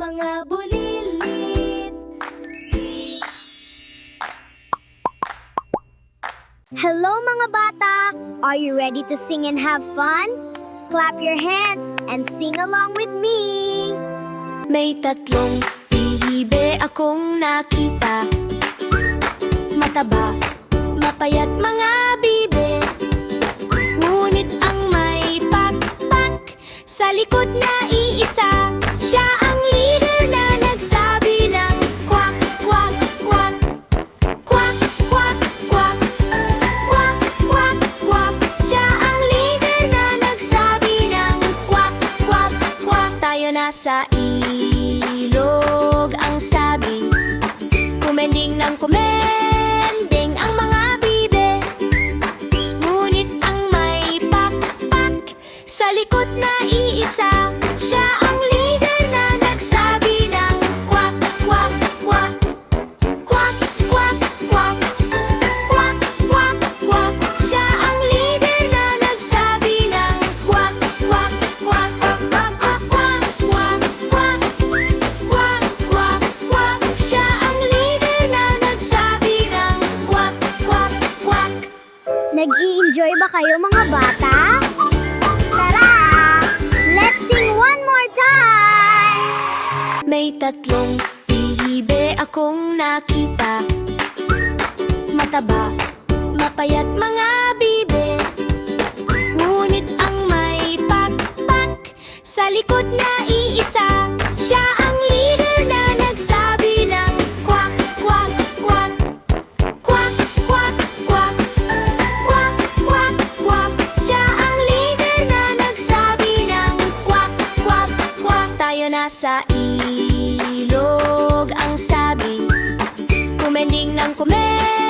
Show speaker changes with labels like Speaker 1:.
Speaker 1: mga bulilit.
Speaker 2: Hello mga bata! Are you ready to sing and have fun? Clap your hands and sing along with me!
Speaker 1: May tatlong bibe akong nakita. Mataba, mapayat mga bibe. Ngunit ang may pakpak sa likod na iisa. Siya ang leader na nagsabi ng kwak, kwak, kwak. Kwak, kwak, kwak. Kwak, kwak, kwak. Siya ang leader na nagsabi ng kwak, kwak, kwak. Tayo nasa ilog, ang sabi. Kumending ng kumending ang mga bibe. Ngunit ang may pakpak sa likod na iisa. Siya ang leader na nagsabi ng kwak, kwak, kwak. Kwak, kwak, kwak. Kwak, kwak, kwak. Siya ang leader na nagsabi ng kwak, kwak, kwak. Kwak, kwak, kwak, kwak, kwak. Kwak, kwak, kwak. Siya ang leader na nagsabi ng kwak, kwak, kwak.
Speaker 2: Nag-i-enjoy ba kayo mga bata? Tara! Let's sing one more time!
Speaker 1: May tatlong bibe akong nakita. Mataba, mapayat mga bibe. Ngunit ang may pakpak sa likod na iisa. Siya ang leader na nagsabi ng kwak, kwak, kwak. Kwak, kwak, kwak. Kwak, kwak, kwak. Siya ang leader na nagsabi ng kwak, kwak, kwak. Tayo nasa ilog, ang sabi. Kumending ng kumending